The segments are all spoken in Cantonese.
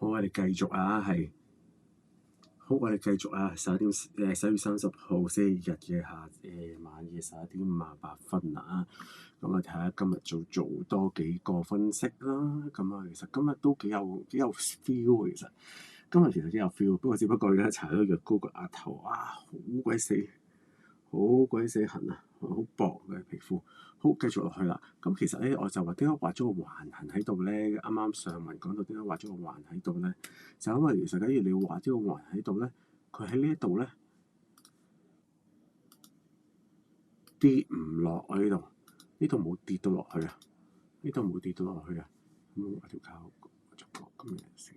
好，我哋繼續啊，好，我哋繼續啊，11月30號星期日嘅晚嘅11點58分啊。咁啊，睇下今日做多幾個分析啦。咁啊，其實今日都幾有 feel 其實今日其實幾有 feel，不過只不過而家搽咗藥膏個額頭啊，好鬼死痕啊，好薄嘅皮膚。好，繼續落去啦。咁其實咧，我就話點解畫咗個橫痕喺度咧？啱啱上文講到點解畫咗個橫喺度咧？就因為其實假如你畫咗個橫喺度咧，佢喺呢一度咧跌唔落啊！呢度冇跌到落去啊！呢度冇跌到落去啊！咁我條靠逐個咁樣先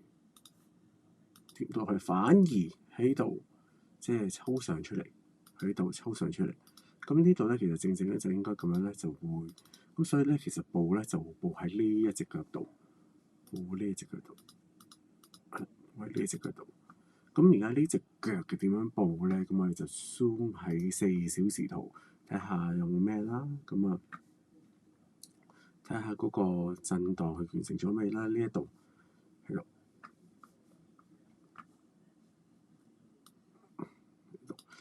跌落去，反而喺度即係抽上出嚟，喺度抽上出嚟。咁呢度咧，其實正正咧就應該咁樣咧就會咁，所以咧其實布咧就布喺呢一隻腳度，布呢一隻腳度，喺呢一隻腳度。咁而家呢隻腳嘅點樣布咧？咁我哋就 zoom 喺4小時圖睇下有冇咩啦。咁啊，睇下嗰個震盪佢完成咗未啦？呢一度係咯，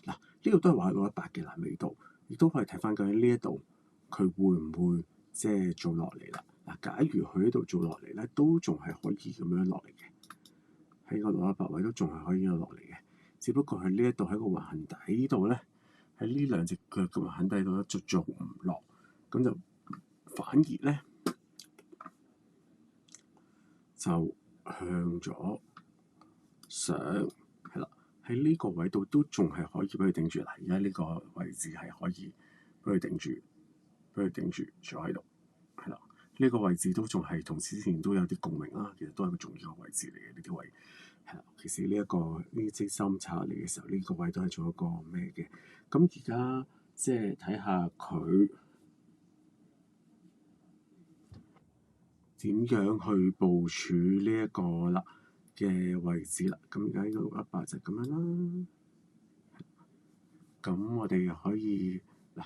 嗱呢度都係畫到100嘅嗱味道，亦都可以睇翻究竟呢一度佢會唔會即係做落嚟啦？嗱，假如佢喺度做落嚟咧，都仲係可以咁樣落嚟嘅，喺個100位都仲係可以落嚟嘅，只不過係呢一度喺個橫痕底度咧，喺呢兩隻腳嘅橫痕底度咧就做唔落，咁就反而咧就向咗上，係啦，喺呢個位度都仲係可以俾佢頂住。嗱，而家呢個位置係可以俾佢頂住，坐喺度，係啦。呢個位置都仲係同之前都有啲共鳴啦，其實都係個重要嘅位置嚟嘅呢啲位，係啦。其實呢支針插嚟嘅時候，呢個位都係做一個咩嘅？咁而家即係睇下佢點樣去部署呢一個啦嘅位置啦。咁而家呢個100就咁樣啦。咁我哋可以嗱，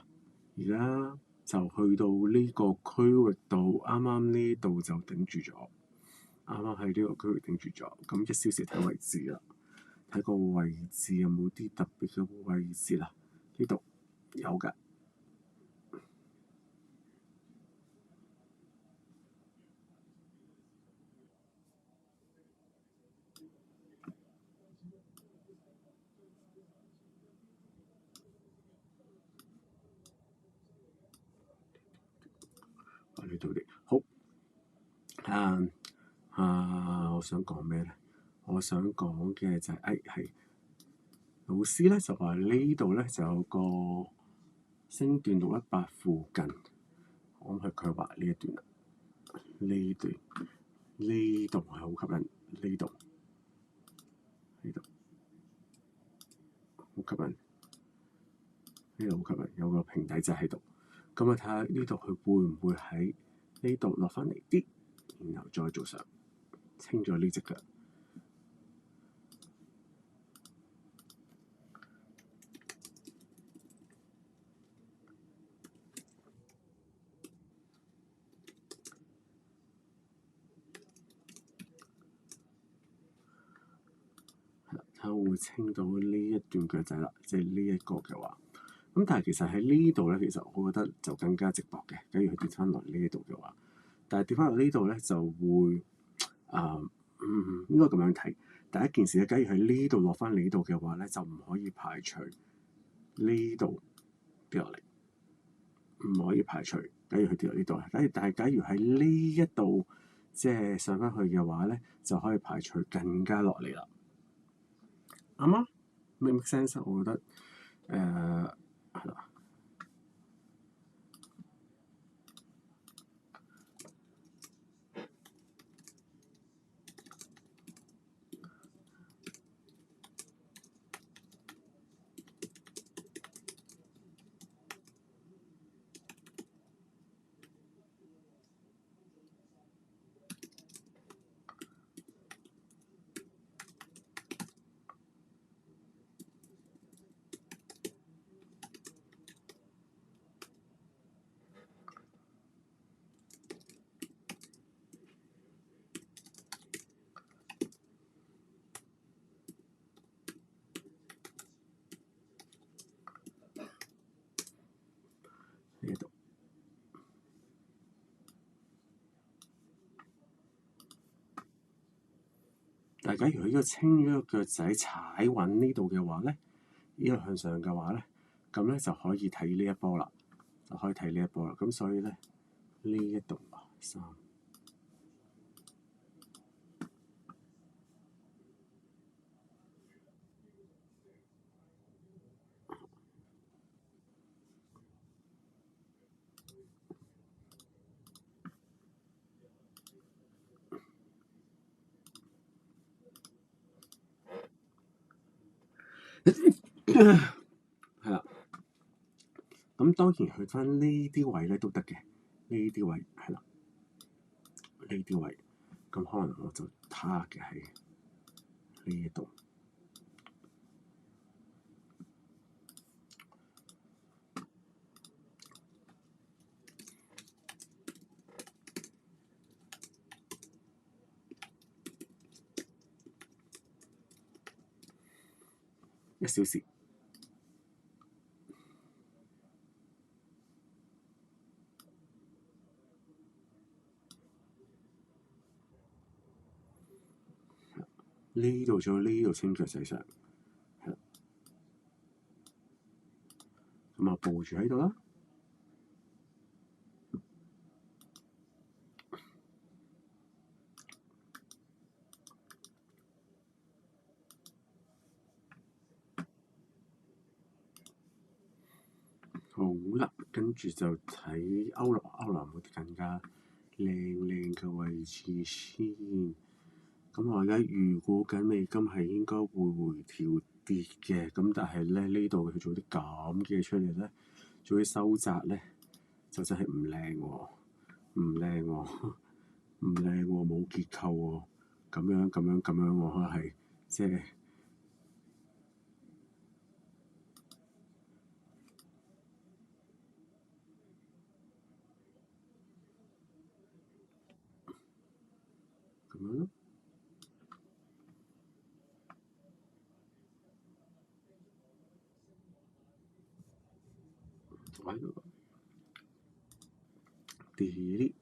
而家就去到呢個區域度，啱啱呢度就頂住咗，啱啱喺呢個區域頂住咗。咁1小時睇位置啦，睇個位置有冇啲特別嘅位置啦？呢度有㗎。呢度啲好我想講咩咧？我想講嘅就係老師咧就話呢度咧就有個升段618附近，我諗係佢畫呢一段啦，呢度係好吸引，呢度好吸引，呢度好吸引，有個平底仔喺度。咁啊睇下呢度佢會唔會喺呢度落翻嚟啲，然後再做上清咗呢隻腳。睇會清到呢一段腳仔啦，即係呢一個嘅話。咁但係其實喺呢度咧，其實我覺得就更加直薄嘅。假如佢跌翻落呢一度嘅話，但係跌翻落呢度咧就會應該咁樣睇。第一件事咧，假如喺呢度落翻呢度嘅話咧，就唔可以排除呢度跌落嚟，唔可以排除。假如佢跌落呢度，但係假如喺呢一度即係上翻去嘅話咧，就可以排除更加落嚟啦。啱嗎？make sense？我覺得係啦。但係假如佢呢個清咗個腳仔踩穩呢度嘅話咧，呢個向上嘅話咧，咁咧就可以睇呢一波啦，就可以睇呢一波啦。咁所以咧呢一度3。係啦，咁當然去翻呢啲位咧都得嘅，呢啲位係啦，呢啲位，咁可能我就睇嘅係呢一度，1小時。呢度再呢度清腳仔上，係啦，咁啊佈住喺度啦。好啦，跟住就睇歐羅會更加靚嘅位置先。咁我而家預估緊美金係應該會回調跌嘅，咁但係咧呢度佢做啲咁嘅出嚟咧，做啲收窄咧，就真係唔靚喎，唔靚喎，唔靚喎，冇結構喎，咁樣喎，可能係即係咁樣咯。delete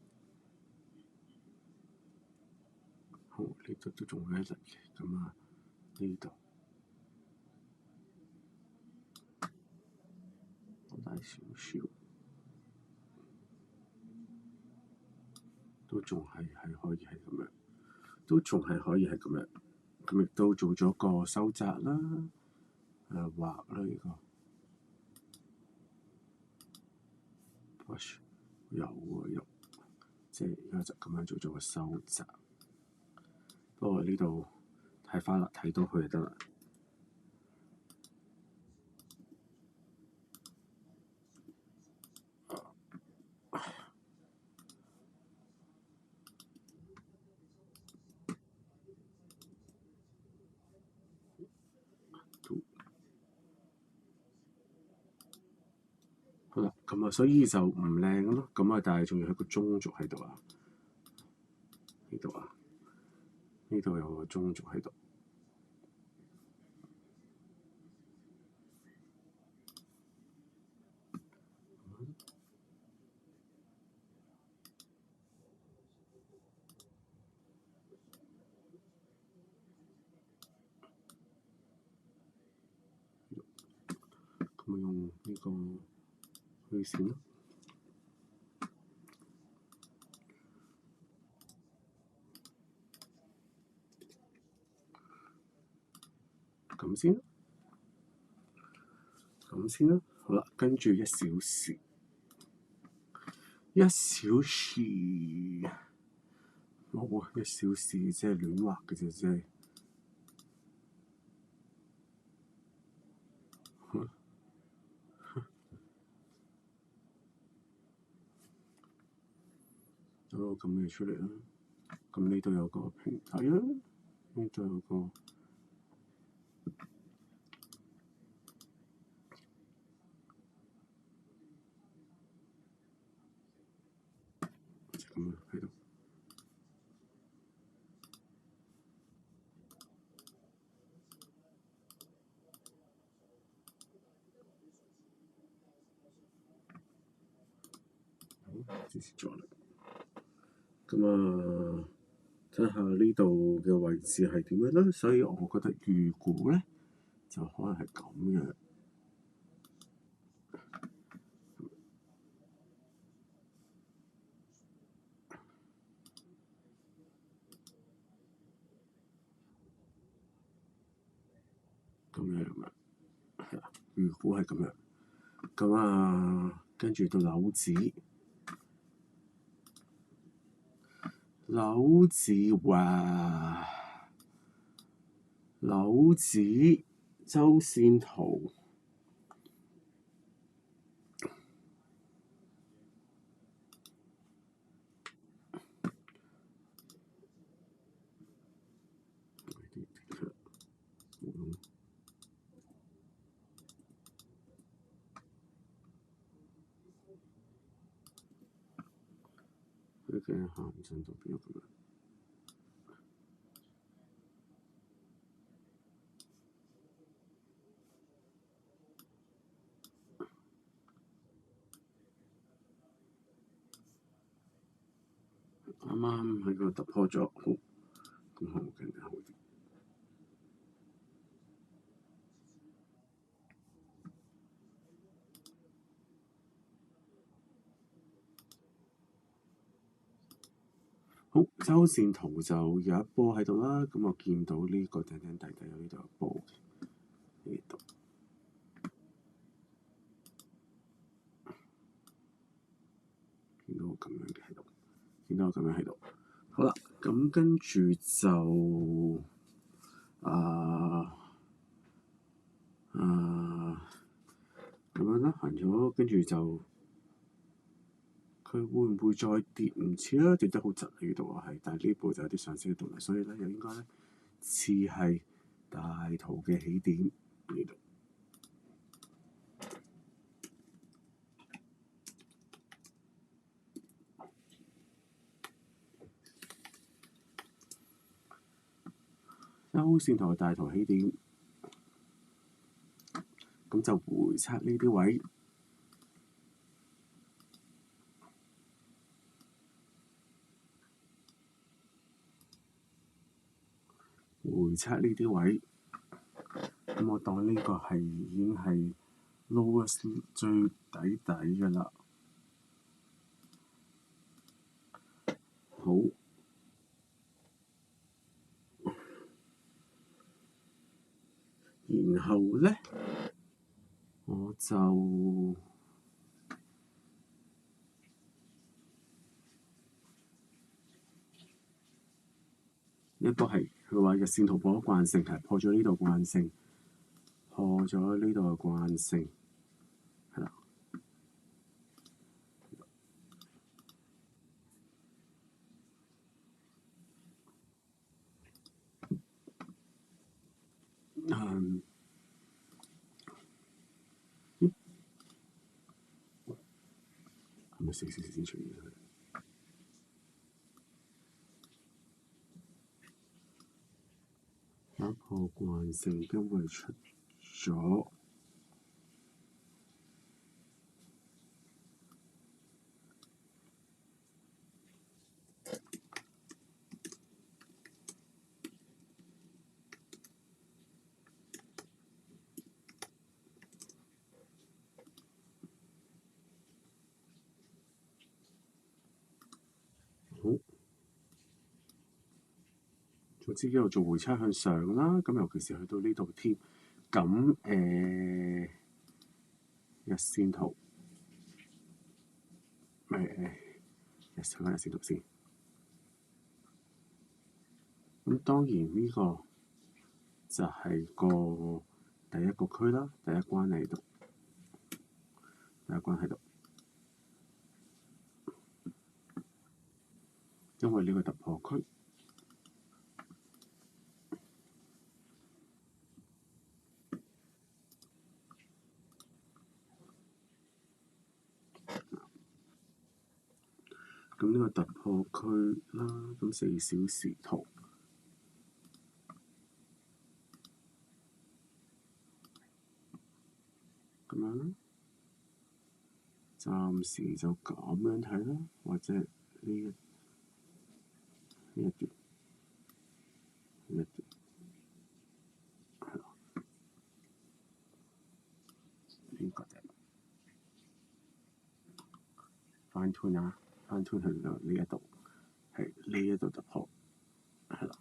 好，呢度都仲有一日嘅，咁啊呢度大少少，都仲係可以係咁樣，都仲係可以係咁樣，咁亦都做咗個收窄啦，畫啦呢個 brush 有，即係而家就咁樣做咗個收窄。不過呢度睇翻啦，睇到佢就得啦。好啦，咁啊，所以就唔靚咯。咁啊，但係仲要有個中軸喺度啊，呢度啊，呢度有個中軸喺度。咁啊，用呢個虛線咯。咁先啦，好啦，跟住1小時，冇啊，1小時即係亂畫嘅啫，即係。有個咁嘅出嚟啦，咁呢度有個平底啦，呢度有個。咁啊喺度，好，支持咗啦。咁啊，睇下呢度嘅位置係點樣啦。所以我覺得預估咧就可能係咁樣。咁樣啊，係啊，預估係咁樣。咁啊，跟住到樓子，樓子話樓子周線圖佢嘅行進度變咗咁樣。啱啱喺度突破咗，好，咁好更加好啲。好，周線圖就有一波喺度啦。咁我見到呢個頂頂底底有呢度有波，呢度見到咁樣嘅喺度，見到咁樣喺度。好啦，咁跟住就咁樣啦，行咗，跟住就佢會唔會再跌？唔似啦，跌得好窒喺度啊，係，但係呢步就有啲上升嘅動力，所以咧又應該咧似係大圖嘅起點呢度。周線圖大圖起點，咁就回測呢啲位。回測呢啲位，咁我當呢個係已經係 lowest 最底底嘅啦。好，然後咧我就一個係佢話日線圖破咗慣性，係破咗呢度慣性，破咗呢度嘅慣性，係啦。係咪少少先出現佢？打破慣性，因為出咗。好，總之一路做回測向上啦，咁尤其是去到呢度添，咁日線圖，日線圖先。咁當然呢個就係個第一個區啦，第一關喺度，第一關喺度，因為呢個突破區。咁呢個突破區啦，咁4小時圖咁樣啦，暫時就咁樣睇啦，或者呢一段。fine tune 啊，fine tune 去到呢一度，係呢一度突破，係啦，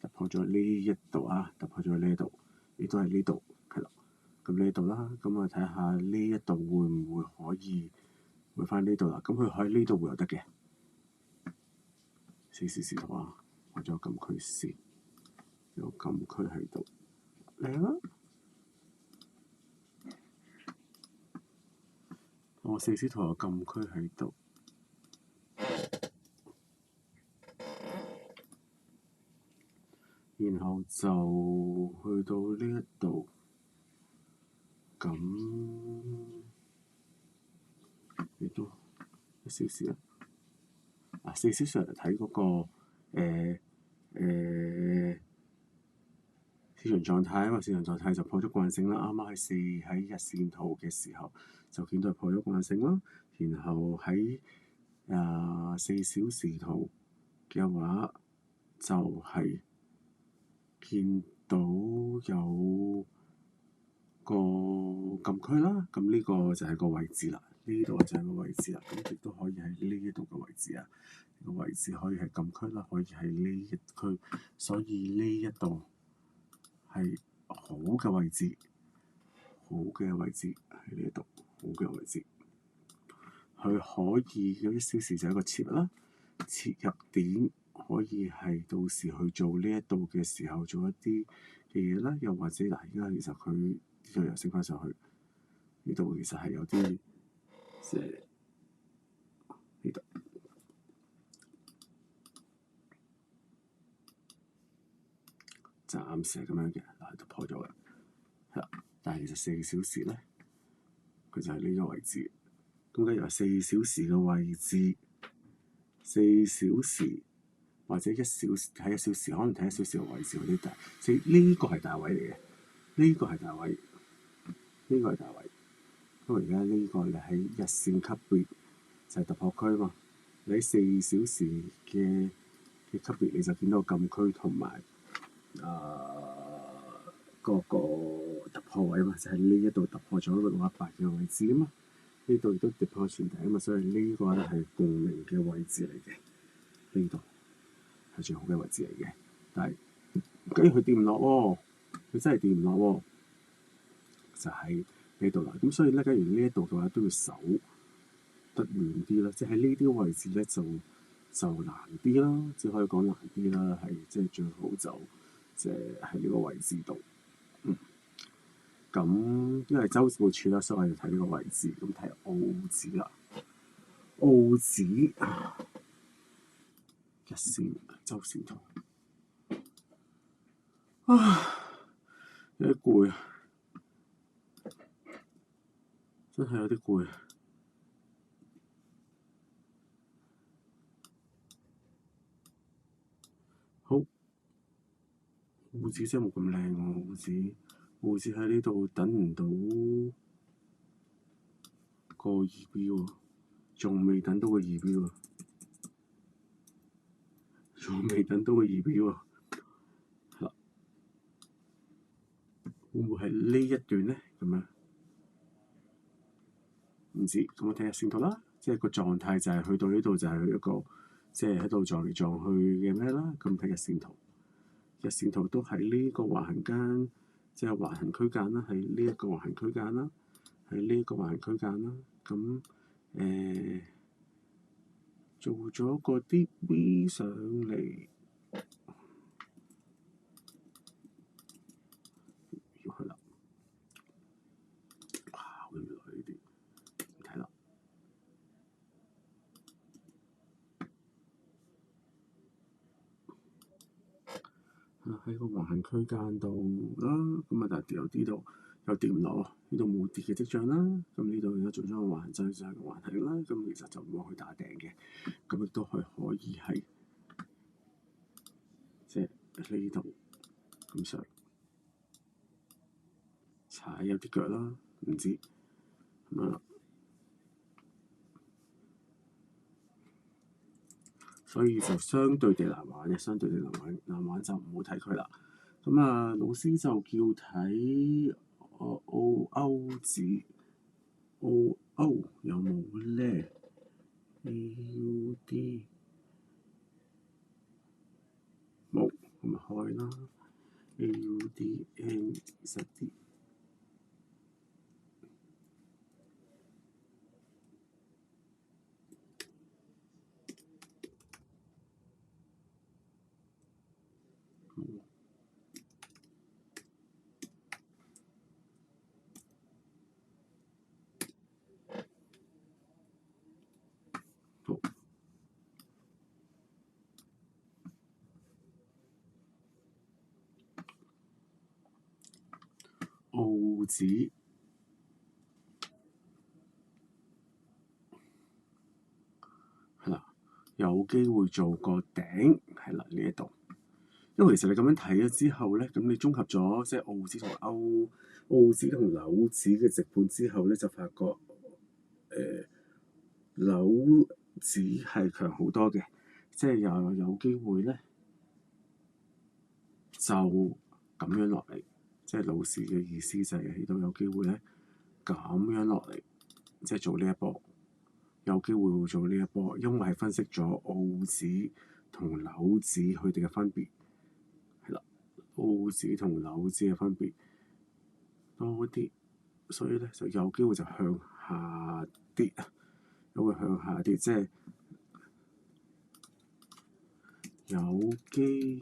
突破咗呢一度啊，突破咗呢一度，亦都係呢度，係啦。咁呢度啦，咁我睇下呢一度會唔會可以回翻呢度啦？咁佢喺呢度會有得嘅，4小時圖啊，或者有禁區線，有禁區喺度，靚啦！我4小時圖有禁區喺度，然後就去到呢一度。咁亦都1小時啊，4小時嚟睇嗰個市場狀態啊嘛，市場狀態就破咗慣性啦。啱啱喺日線圖嘅時候就見到破咗慣性啦，然後喺4小時圖嘅話就係見到有個禁區啦，咁呢個就係個位置啦，呢度就係個位置啦，咁亦都可以喺呢一度嘅位置啊，個位置可以係禁區啦，可以係呢一區，所以呢一度係好嘅位置，好嘅位置喺呢一度，好嘅位置，佢可以有1小時就係一個切入啦，切入點可以係到時去做呢一度嘅時候做一啲嘅嘢啦，又或者嗱，而家其實佢呢度又升翻上去，呢度其實係有啲即係呢度暫時係咁樣嘅，嗱就破咗嘅，係啦。但係其實4小時咧，佢就係呢個位置。咁假如4小時嘅位置，4小時或者1小時睇1小時，可能睇1小時嘅位置嗰啲大，即係呢個係大位嚟嘅，呢個係大位，呢個係大位。因為而家呢個你喺日線級別就係突破區嘛，你喺4小時嘅級別你就見到禁區同埋嗰個突破位嘛，就係呢一度突破咗個180嘅位置啊嘛，呢度亦都突破前提啊嘛，所以呢個咧係共鳴嘅位置嚟嘅，呢度係最好嘅位置嚟嘅。但係假如佢跌唔落喎，佢真係跌唔落喎，就係呢度啦。咁所以咧，假如呢一度嘅話都要守得遠啲啦，即係呢啲位置咧就難啲啦，只可以講難啲啦，係即係最好就即係喺呢個位置度。咁因為周報處啦，所以我要睇呢個位置。咁睇澳紙啦，澳紙日線、周線圖有啲攰啊，真係有啲攰。好，澳紙真係冇咁靚喎，澳紙喺呢度等唔到個2標喎，仲未等到個2標喎，仲未等到個2標喎，係啦，會唔會係呢一段咧？咁樣唔知，咁我睇下線圖啦，即係個狀態就係去到呢度就係一個即係喺度撞嚟撞去嘅咩啦。咁睇日線圖，日線圖都喺呢個橫行間，即係橫行區間啦，喺呢一個橫行區間啦，喺呢一個橫行區間啦。咁做咗個啲 V 上嚟，要去啦。哇！好原來呢啲唔睇啦。喺個橫行區間度啦，咁啊但係跌有啲度又跌唔落喎，呢度冇跌嘅跡象啦。咁呢度而家做咗個橫行，就係個橫行啦。咁其實就唔會去打頂嘅，咁亦都係可以係即係呢度咁上踩有啲腳啦，唔知咁啊。所以就相對地難玩嘅，相對地難玩就唔好睇佢啦。咁啊，老師就叫睇歐紙，歐有冇咧？ AUD 冇，咁咪開啦。AUDN20好，澳紙係啦，有機會做個頂係啦呢一度。因為其實你咁樣睇咗之後咧，咁你綜合咗即係澳紙同澳紙同紐紙嘅直盤之後咧，就發覺紐紙係強好多嘅，即係又有機會咧就咁樣落嚟，即係老師嘅意思就係起到有機會咧咁樣落嚟，即係做呢一波，有機會會做呢一波，因為係分析咗澳紙同紐紙佢哋嘅分別。澳紙同紐紙嘅分別多啲，所以咧就有機會就向下跌啊，有會向下跌，即係有機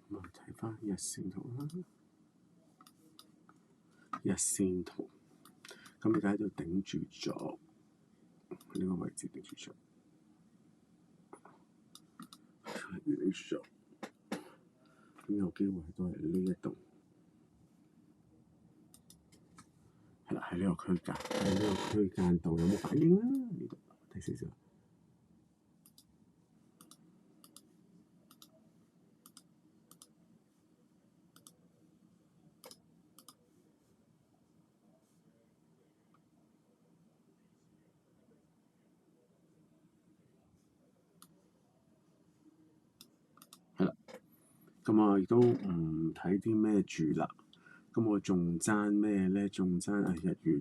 睇翻日線圖啦，日線圖咁而家喺度頂住咗呢個位置，頂住咗，咁有機會都係呢一度，係啦，喺呢個區間，喺呢個區間度有冇反應啦？呢度睇少少。咁我亦都唔睇啲咩住啦。咁我仲爭咩咧？仲爭日元，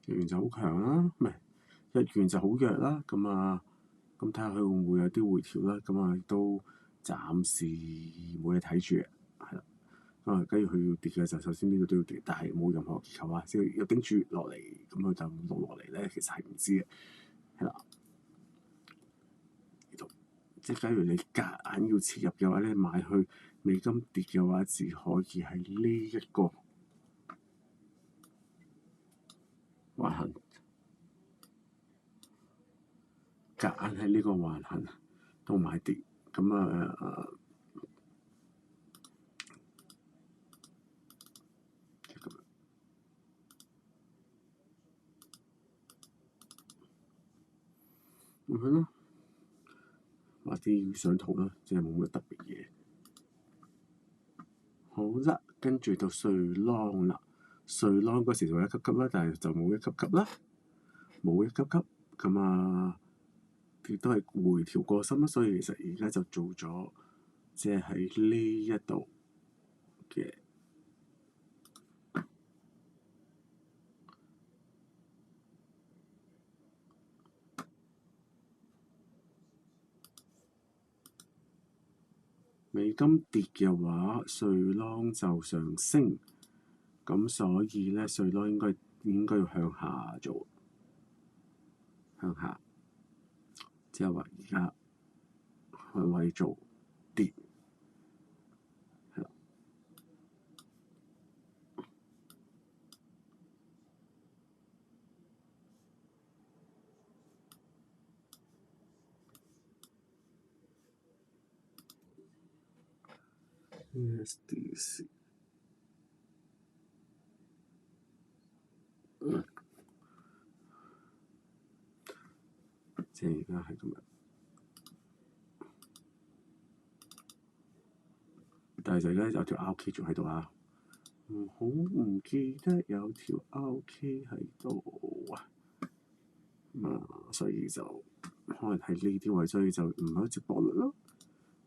日元就好強啦，唔係日元就好弱啦。咁睇下佢會唔會有啲回調啦。咁亦都暫時冇嘢睇住嘅，係啦。假如佢要跌嘅就首先呢個都要跌，但係冇任何結構啊，只要有頂住落嚟，咁佢就落嚟咧，其實係唔知嘅，係啦。即係假如你夾硬要切入嘅話咧，買去美金跌嘅話，只可以係呢一個橫行，夾硬喺呢個橫行度買跌，咁咁樣咯，畫啲相圖啦，即係冇乜特別嘢。好啦，跟住到瑞郎啦，瑞郎嗰時就一級級啦，但係就冇一級級啦，冇一級級，咁亦都係回調過深啦，所以其實而家就做咗，即係喺呢一度嘅美金跌嘅話，瑞郎就上升，咁所以咧，瑞郎應該要向下做，向下。即係話而家佢為做跌，係啦。USDC 即係而家係咁樣，但係就而家有條 RK 仲喺度啊！好唔記得有條 RK 喺度啊！所以就可能係呢啲位，所以就唔係好接波率咯。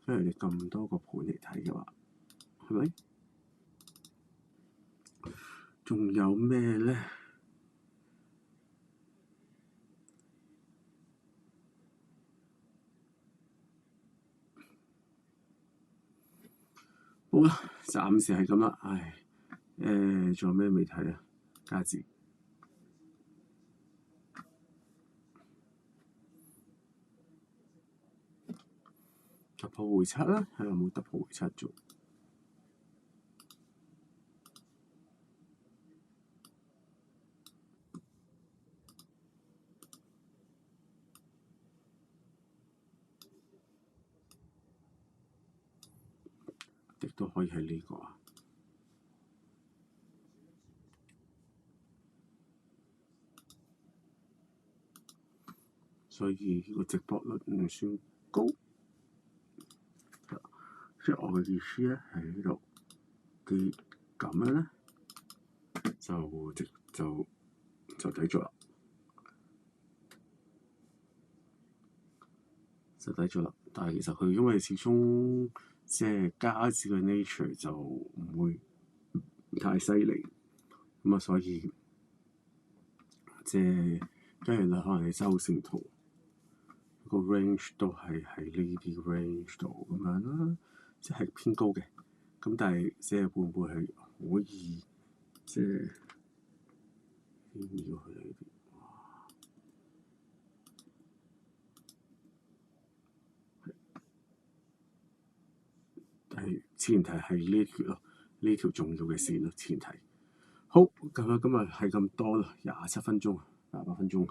因為你咁多個盤嚟睇嘅話，係咪？仲有咩咧？好啦，暫時係咁啦。唉，仲有咩未睇啊？加字突破回測啦，係有冇突破回測做？亦都可以係呢個啊。所以個直播率唔算高，即係我嘅意思咧，喺呢度佢咁樣咧，就抵咗啦，就抵咗啦。但係其實佢因為始終即係加字嘅 nature 就唔會太犀利，咁啊，所以即係跟住你可能你周線圖個 range 都係喺呢啲 range 度咁樣啦，即係偏高嘅。咁但係即係會唔會係可以即係偏要去呢啲？但係前提係呢條咯，呢條重要嘅線咯，前提。好，咁啊，今日係咁多啦，27分鐘，28分鐘。